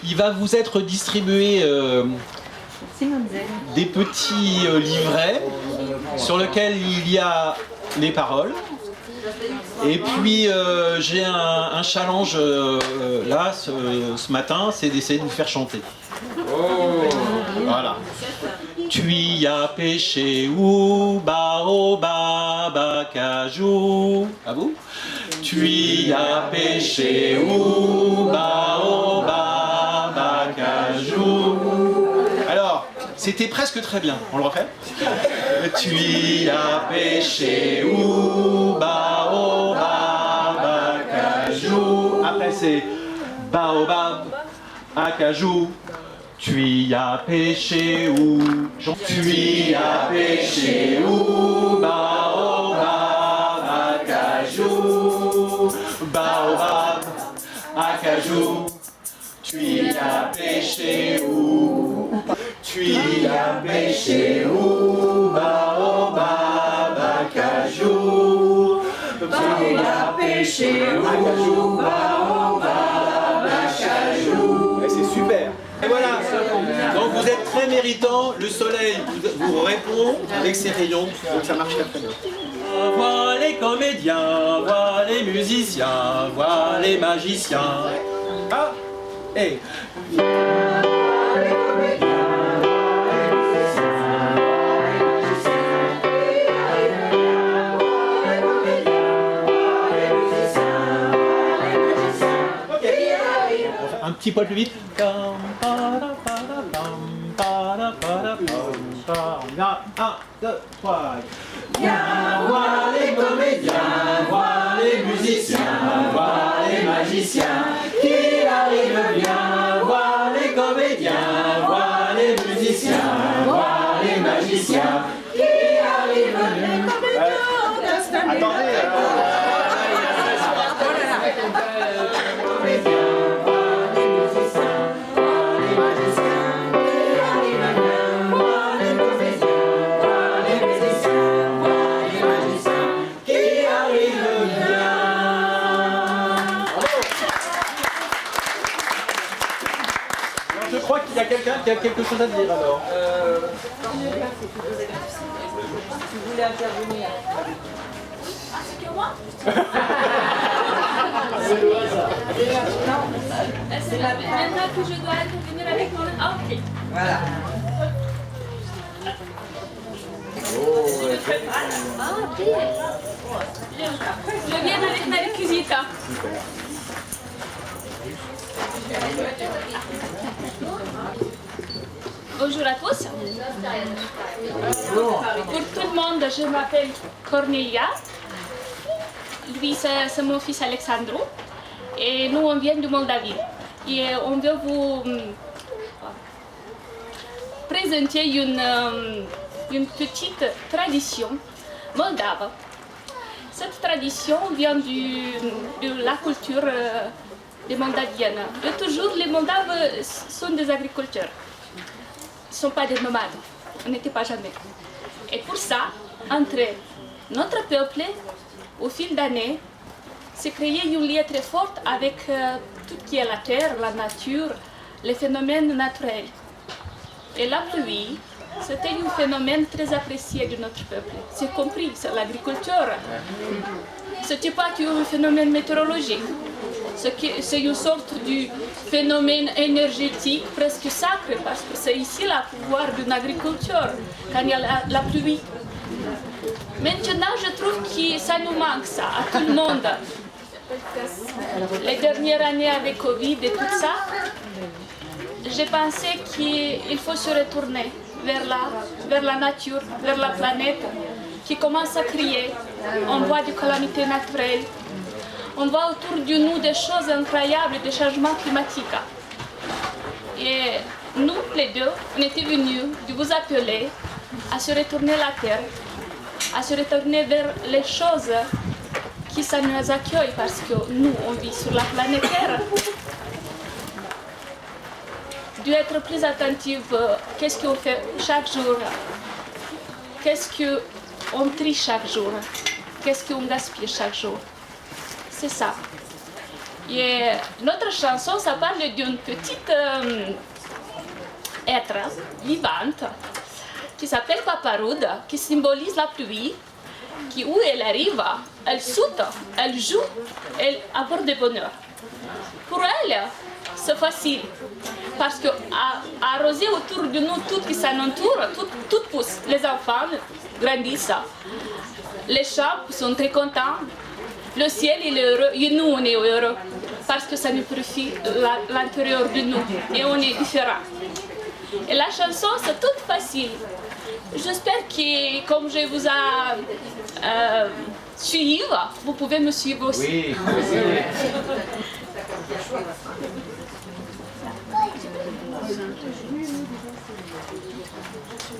il va vous être distribué des petits livrets sur lesquels il y a les paroles. Et puis j'ai un challenge là ce matin, c'est d'essayer de vous faire chanter. Voilà. Tu y as pêché où, baobab, cajou. À vous. Tu y as pêché où, baobab, cajou. Alors, c'était presque très bien. On le refait. Tu y as pêché où, baobab, cajou. Après c'est baobab, acajou. Tu y as pêché où? Tu y as pêché où? Baobab, acajou. Baobab, acajou. Tu y as pêché où? Tu y as pêché où? Baobab, acajou. Tu y as pêché où? Baobab, acajou. C'est super. Et voilà, donc vous êtes très méritant, le soleil vous répond avec ses rayons, donc ça marche très bien. Voilà les comédiens, voilà les musiciens, voilà les magiciens. Ah, hey. Un petit poil plus vite. Viens, 1, 2, 3. Viens voir les comédiens, voir les musiciens, voir les magiciens qui arrivent bien. Voir les comédiens, voir les musiciens, voir les magiciens qui arrivent bien. Attendez. Je crois qu'il y a quelqu'un qui a quelque chose à dire alors. Tu voulais intervenir. Ah, c'est que moi? C'est maintenant que je dois intervenir avec mon... Ah, ok. Voilà. Ah, ok. Je viens avec ma réquisita. Bonjour à tous. Pour tout le monde, je m'appelle Cornelia. Lui, c'est mon fils Alexandru. Et nous, on vient de Moldavie. Et on veut vous présenter une petite tradition moldave. Cette tradition vient de la culture des Moldaviennes. De toujours, les Moldaves sont des agriculteurs. Ils ne sont pas des nomades. On n'était pas jamais. Et pour ça, entre notre peuple, au fil d'années, s'est créé un lien très fort avec tout ce qui est la terre, la nature, les phénomènes naturels. Et la pluie, c'était un phénomène très apprécié de notre peuple. C'est compris, c'est l'agriculture. Ce n'est pas qu'un phénomène météorologique. C'est une sorte de phénomène énergétique presque sacré, parce que c'est ici le pouvoir d'une agriculture, quand il y a la pluie. Maintenant, je trouve que ça nous manque, ça, à tout le monde. Les dernières années avec Covid et tout ça, j'ai pensé qu'il faut se retourner vers la nature, vers la planète, qui commence à crier. On voit des calamités naturelles. On voit autour de nous des choses incroyables, des changements climatiques. Et nous, les deux, on était venus de vous appeler à se retourner la terre, à se retourner vers les choses qui ça nous accueille, parce que nous, on vit sur la planète Terre. D'être plus attentif, qu'est-ce qu'on fait chaque jour, qu'est-ce qu'on trie chaque jour, qu'est-ce qu'on gaspille chaque jour. C'est ça. Et notre chanson, ça parle d'une petite être vivante qui s'appelle Paparouda, qui symbolise la pluie, où elle arrive, elle saute, elle joue, elle apporte du bonheur. Pour elle, c'est facile, parce que arroser autour de nous, tout qui s'en entoure, tout pousse. Les enfants grandissent, les chats sont très contents, le ciel il est heureux, et nous on est heureux, parce que ça nous purifie l'intérieur de nous, et on est différents. Et la chanson, c'est tout facile. J'espère que, comme je vous ai suivi, vous pouvez me suivre aussi. Oui,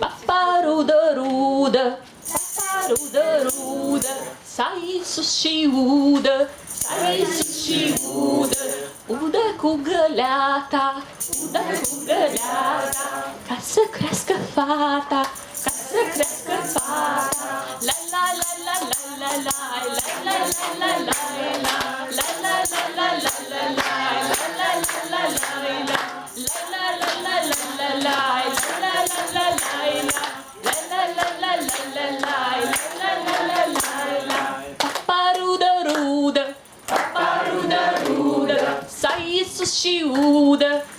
Paparuda, ruda, paparuda, ruda, sai sushiuda, uda kugalata, kasa kraska fata, la la la la la la la la la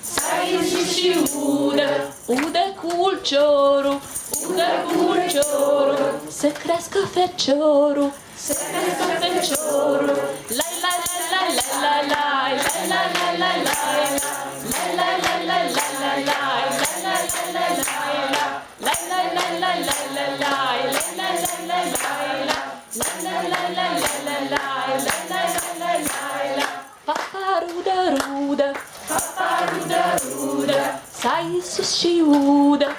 sai sushiuda, uda culcioro, se cresca fecioro, la la la la la la la la la la Paparuda, sai sushiuda,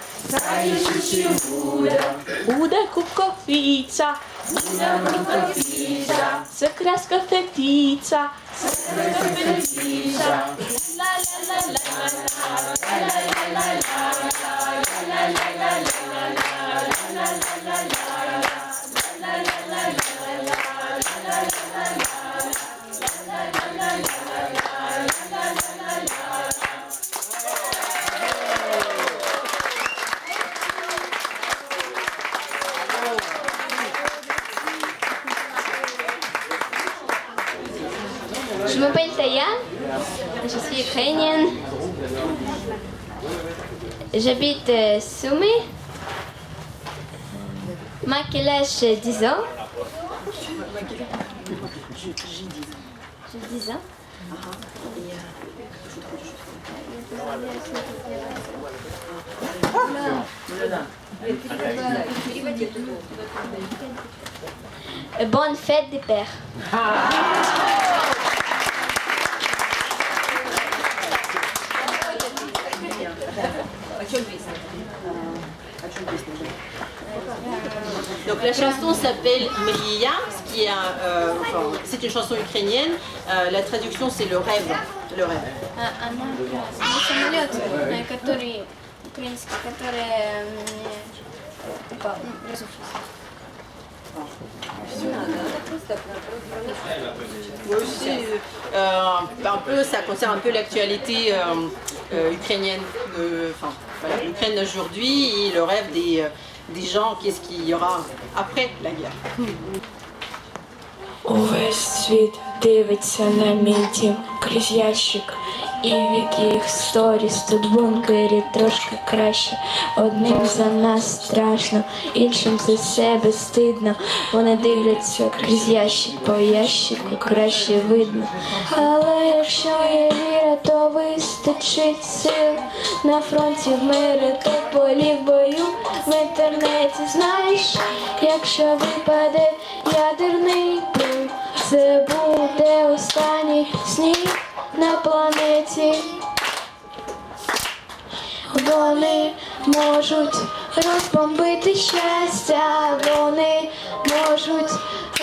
uda cucofița, să crească fetița, la la la la Je m'appelle Taya, je suis ukrainienne. J'habite Soumy. Ma quel âge 10 ans. J'ai 10 ans. Bonne fête des pères. Donc la chanson s'appelle Mriya, ce qui est c'est une chanson ukrainienne. La traduction c'est le rêve. Le rêve. Самолет, который украинский, который упал, разрушился. Oui, un peu, ça concerne un peu l'actualité ukrainienne, voilà, l'Ukraine d'aujourd'hui et le rêve des gens, qu'est-ce qu'il y aura après la guerre. Увесь світ дивиться на мій дім крізь ящик, і в яких сторіс тут бункері трошки краще. Одним за нас страшно, іншим за себе стидно. Вони дивляться крізь ящик, по ящику краще видно. Але якщо є віра, то вистачить сил. На фронті в мирі, то в полі в бою. В інтернеті знаєш, якщо випаде ядерний плин, це буде останній сніг на планеті. Вони можуть розбомбити щастя, вони можуть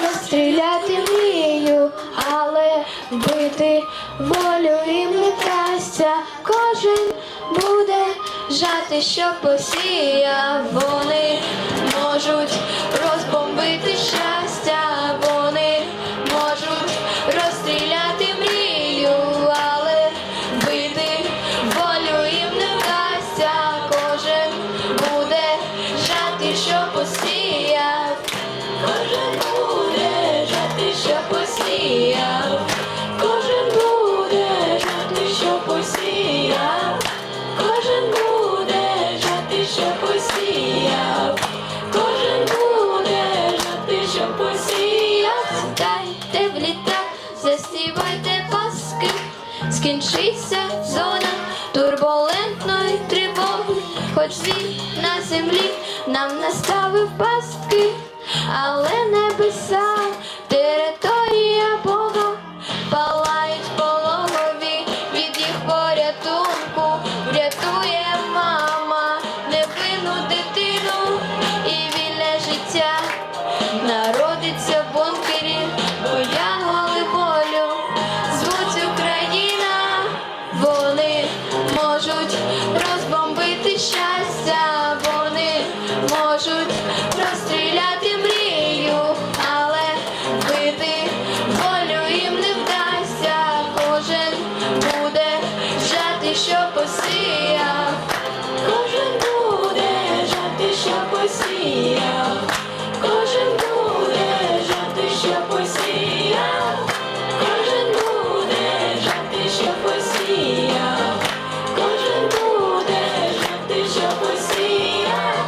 розстріляти мрію, але вбити волю їм не вдасться. Кожен буде жати, що посіяв. Вони можуть розбомбити щастя, вони можуть розстріляти мрію. скінчиться зона турбулентної тривоги, хоч світ на землі нам наставив пастки, але небеса, територія Бога, палають пологові, від їх порятунку врятує мама невинну дитину, і вільне життя народиться в бункері, бо янголи волю звуть Україна. Вони можуть розбомбити щастя, вони можуть розстріляти мрію, але вбити волю їм не вдасться. Кожен буде жати, що посіяв, кожен буде жати, що посіяв, кожен буде жати, що посіяв, кожен буде жати, що посіяв, кожен буде жати, що посіяв.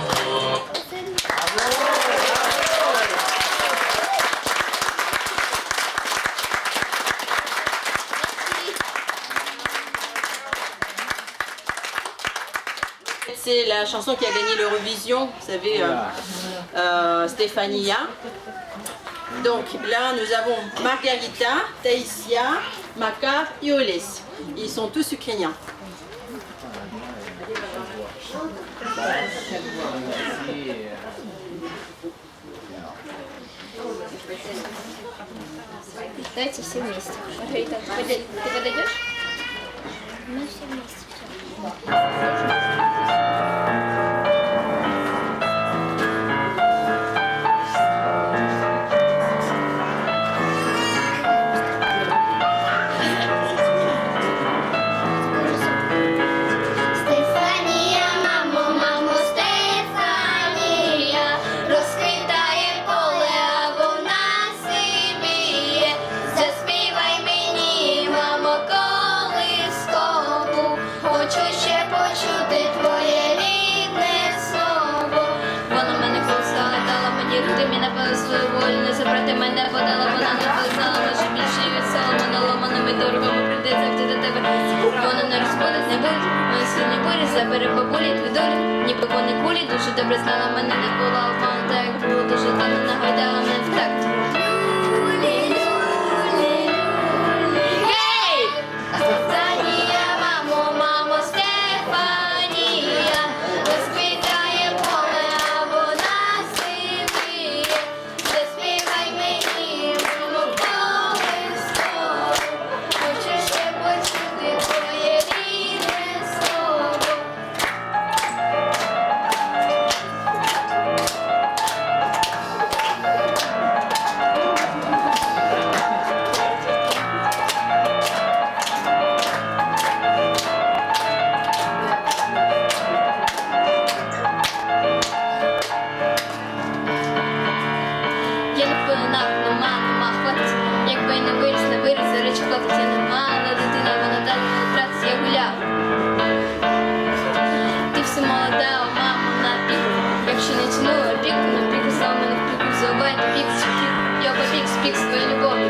C'est la chanson qui a gagné l'Eurovision, vous savez, Stefania. Donc là, nous avons Margarita, Taïsia, Makar et Oles. Ils sont tous ukrainiens. Давайте все вместе. Маргарита, ты подойдешь? Мы все вместе. Стефанія, мамо, мамо, Стефанія, розквітає поле, а вона сивіє. Заспівай мені, мамо, колискову, хочу ще почути твоє рідне слово. Вона мене колисала, дала мені руки, мені напали свою волю, не забрати мене подала, вона не колисала, може більше від солома, наломаними дорогами прийдеться йти до тебе. Вона не розбудить, не буде, мої сильні бурі, забере бабулі твій долі, ніби вони кулі, дуже добре знала мене, не була обману, так як було, дуже давно нагайдала мене в такт. Гей! Стефанія, мамо, мамо, Стефанія, розквітає поле, а вона сивіє. Заспівай мені, мамо, колискову, хочу ще почути твоє рідне слово. Я не впевнена, нема хлопців. Якби я не виріс, за речі хлопців я не мала дитина, вона далі не втратиться, я гуляв. Ти все молода, о, мамо, на пік. Якщо не тянула піку, на піку, сам мене в піку, завай пік, я побіг, спік з твоєю любов'ю.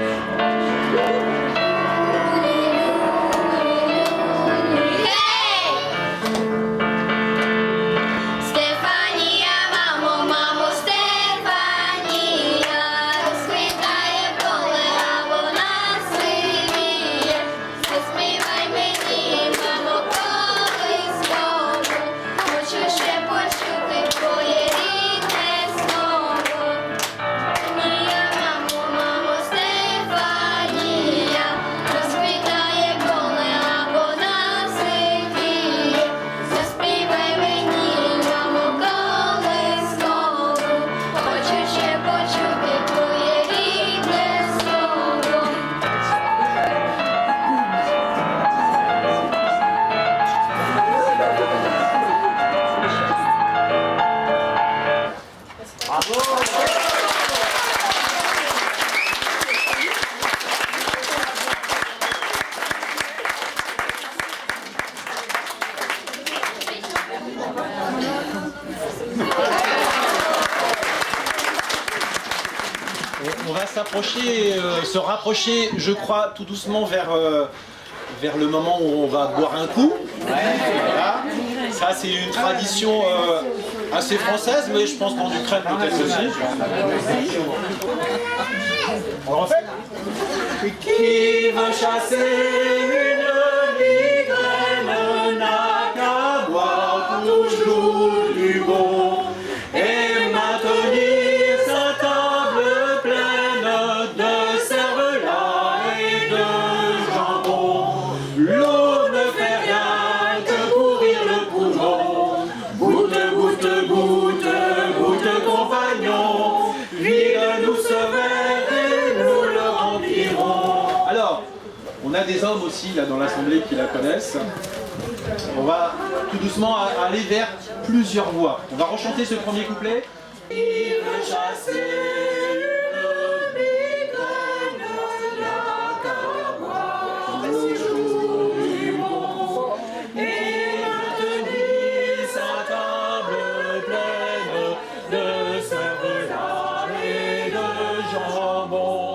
Гей! Стефанія, мамо, мамо, Стефанія, розквітає поле, а вона сивіє. Заспівай мені, мамо, колискову, хочу ще почути твоє рідне слово. Стефанія, мамо, мамо, Стефанія, розквітає поле, а вона сивіє. Заспівай мені, мамо, колискову, хочу ще почути твоє рідне слово. On va s'approcher, se rapprocher, je crois, tout doucement vers vers le moment où on va boire un coup. Voilà. Ça, c'est une tradition assez française, mais je pense qu'en Ukraine peut-être aussi. On refait. Qui veut chasser une migraine n'a qu'à boire toujours du bon et maintenir sa table pleine de cervelas et de jambon. L'eau ne fait rien que pourrir le poumon. Goutte, goutte, goutte, goutte, compagnon, vide-nous ce verre et nous le remplirons. Alors, on a des hommes aussi là dans l'assemblée qui la connaissent. On va tout doucement aller vers plusieurs voix. On va rechanter ce premier couplet. Il veut chasser une migraine, n'a qu'à boire toujours du bon et maintenir sa table pleine de cervelas et de jambon.